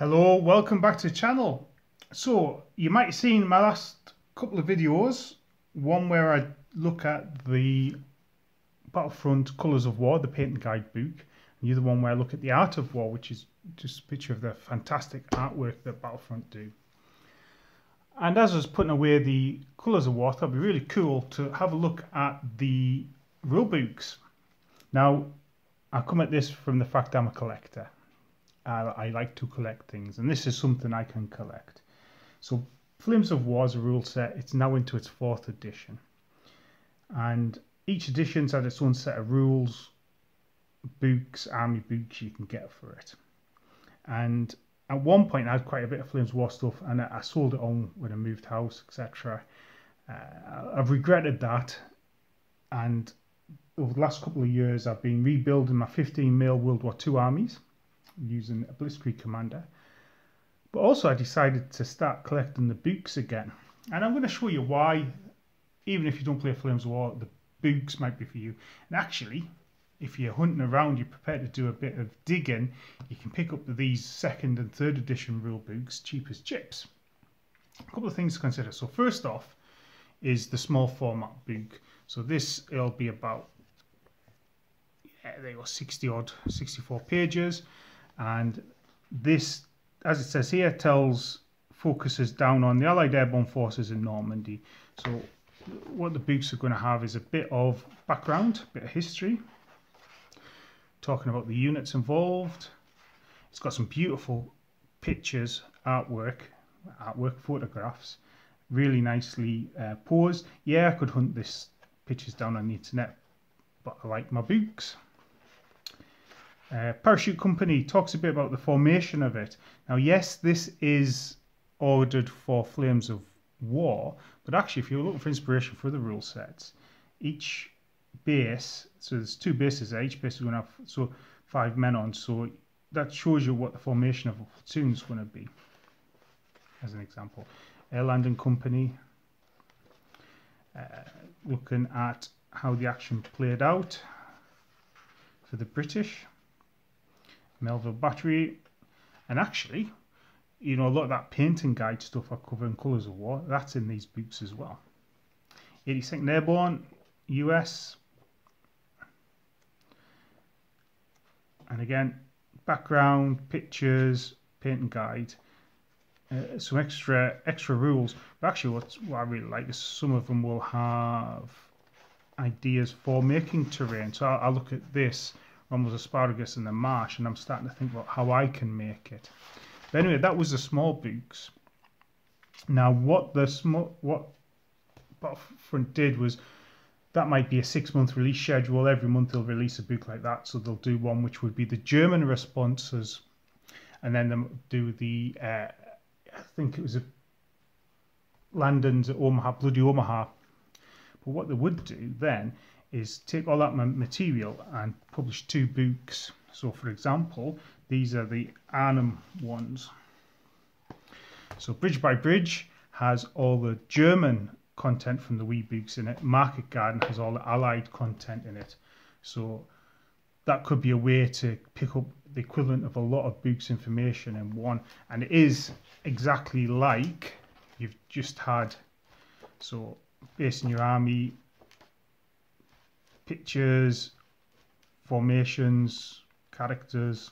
Hello, welcome back to the channel. So you might have seen my last couple of videos, one where I look at the Battlefront Colours of War, the painting guide book, and the other one where I look at the Art of War, which is just a picture of the fantastic artwork that Battlefront do. And as I was putting away the Colours of War, I thought it'd be really cool to have a look at the rulebooks. Now, I come at this from the fact I'm a collector. I like to collect things, and this is something I can collect. So Flames of War is a rule set. It's now into its 4th edition, and each edition's had its own set of rules, books, army books you can get for it. And at one point I had quite a bit of Flames of War stuff, and I sold it on when I moved house, etc. I've regretted that, and over the last couple of years I've been rebuilding my 15mm World War II armies using a Blitzkrieg Commander. But also I decided to start collecting the books again, and I'm going to show you why. Even if you don't play Flames of War, the books might be for you. And actually, if you're hunting around, you're prepared to do a bit of digging, you can pick up these 2nd and 3rd edition rule books cheap as chips. A couple of things to consider. So first off is the small format book. So this, it'll be about, there you go, 60 odd, 64 pages. And this, as it says here, focuses down on the Allied airborne forces in Normandy. So what the books are going to have is a bit of background, a bit of history, talking about the units involved. It's got some beautiful pictures, artwork, photographs, really nicely posed. Yeah, I could hunt this pictures down on the internet, but I like my books. Parachute Company talks a bit about the formation of it. Now, yes, this is ordered for Flames of War, but actually, if you're looking for inspiration for the rule sets, each base, so there's 2 bases there, each base is going to have 5 men on, so that shows you what the formation of a platoon is going to be, as an example. Airland and Company, looking at how the action played out for the British. Melville Battery, and actually, you know, a lot of that painting guide stuff I cover in Colours of War, that's in these books as well. 82nd Airborne, US, and again, background, pictures, painting guide, some extra rules. But actually, what I really like is some of them will have ideas for making terrain. So I'll look at this. Rommel's asparagus in the marsh, and I'm starting to think about how I can make it. But anyway, that was the small books. Now, what Battlefront did was, that might be a 6-month release schedule. Every month they'll release a book like that. So they'll do one which would be the German responses, and then they'll do the I think it was a Landons at Omaha, Bloody Omaha. But what they would do then is take all that material and publish 2 books. So for example, these are the Arnhem ones. So Bridge by Bridge has all the German content from the wee books in it. Market Garden has all the Allied content in it. So that could be a way to pick up the equivalent of a lot of books information in one, and it is exactly like you've just had. So basing your army, pictures, formations, characters,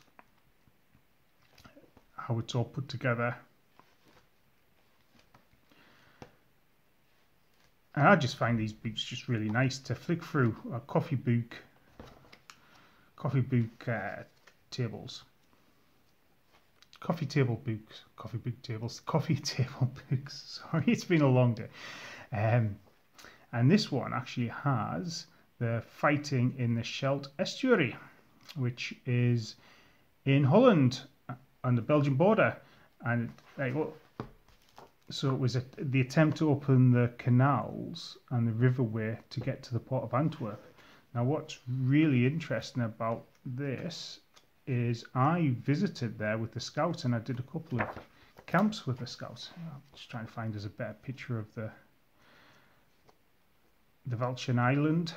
how it's all put together. And I just find these books just really nice to flick through. Coffee book tables. Coffee table books. Sorry, it's been a long day. And this one actually has the fighting in the Scheldt Estuary, which is in Holland on the Belgian border. And so it was the attempt to open the canals and the riverway to get to the port of Antwerp. Now, what's really interesting about this is I visited there with the scouts, and I did a couple of camps with the scouts. I'm just trying to find us a better picture of the Welschen Island.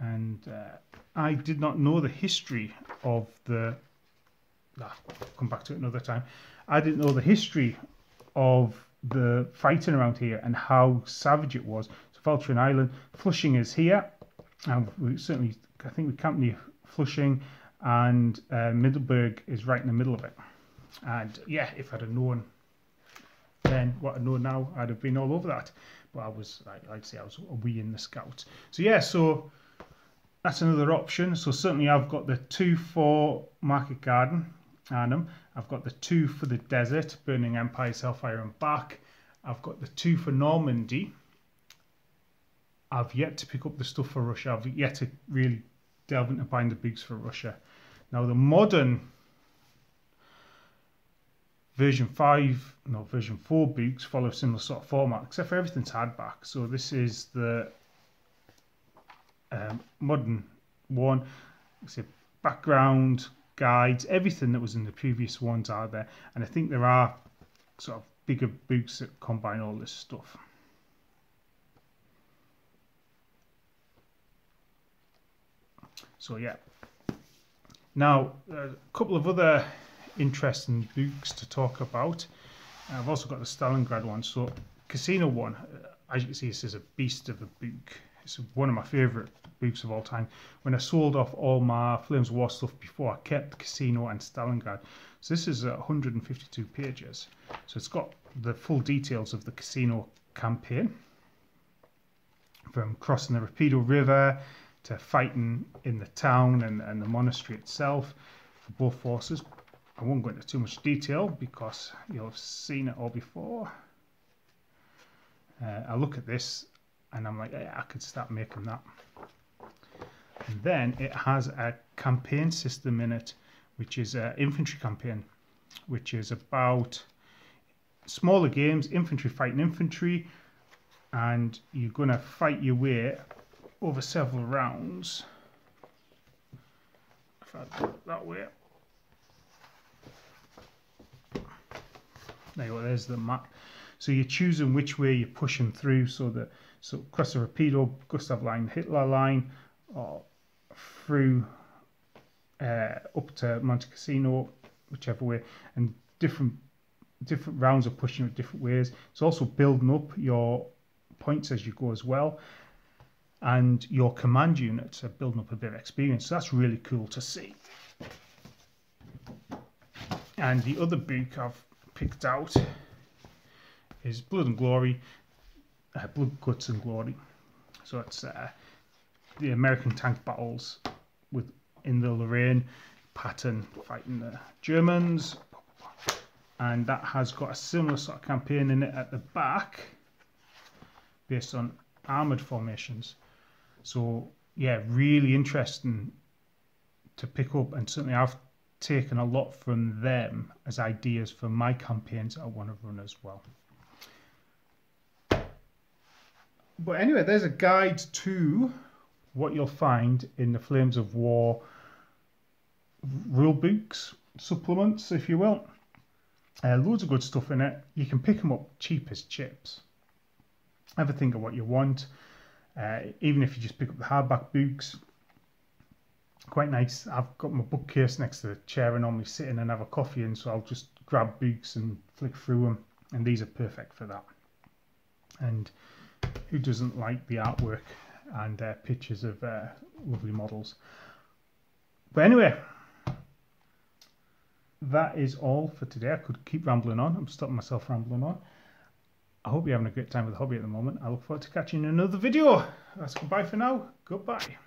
And I did not know the history of the I'll come back to it another time. I didn't know the history of the fighting around here and how savage it was. So Valtrin Island, Flushing is here, and we certainly, I think we camped near Flushing, and Middleburg is right in the middle of it. And yeah, if I'd have known then what I know now, I'd have been all over that. But I was, I'd say I was a wee in the Scouts. So yeah, so that's another option. So certainly I've got the 2 for Market Garden, Arnhem. I've got the 2 for the desert, Burning Empire, Hellfire and back. I've got the 2 for Normandy. I've yet to pick up the stuff for Russia. I've yet to really delve into buying the books for Russia. Now the modern version 4 books follow a similar sort of format, except for everything's hardback. So this is the modern one. It's a background, guides, everything that was in the previous ones are there. And I think there are sort of bigger books that combine all this stuff. So yeah. Now, a couple of other interesting books to talk about. I've also got the Stalingrad one. So Casino one, as you can see, this is a beast of a book. It's one of my favourite books of all time. When I sold off all my Flames of War stuff before, I kept Casino and Stalingrad. So this is 152 pages. So it's got the full details of the Casino campaign, from crossing the Rapido River to fighting in the town and the monastery itself for both forces. I won't go into too much detail because you'll have seen it all before. I look at this and I'm like, yeah, I could start making that. And then it has a campaign system in it, which is an infantry campaign, which is about smaller games, infantry fighting infantry, and you're going to fight your way over several rounds. If I do it that way. There you go, there's the map. So you're choosing which way you're pushing through, so across the Rapido, Gustav line, Hitler line, or through up to Monte Cassino, whichever way, and different rounds are pushing it different ways. It's also building up your points as you go as well, and your command units are building up a bit of experience. So that's really cool to see. And the other book I've picked out is Blood and Glory, Blood, Guts and Glory. So it's the American tank battles in the Lorraine, Patton fighting the Germans, and that has got a similar sort of campaign in it at the back based on armoured formations. So yeah, really interesting to pick up, and certainly I've taken a lot from them as ideas for my campaigns I want to run as well. But anyway, there's a guide to what you'll find in the Flames of War rule books, supplements, if you will. Loads of good stuff in it. You can pick them up cheap as chips. Have a think of what you want. Even if you just pick up the hardback books, quite nice. I've got my bookcase next to the chair I normally sit in and have a coffee in, so I'll just grab books and flick through them, and these are perfect for that. And who doesn't like the artwork and pictures of lovely models? But anyway, that is all for today. I could keep rambling on. I'm stopping myself rambling on. I hope you're having a great time with the hobby at the moment. I look forward to catching you in another video. That's goodbye for now. Goodbye.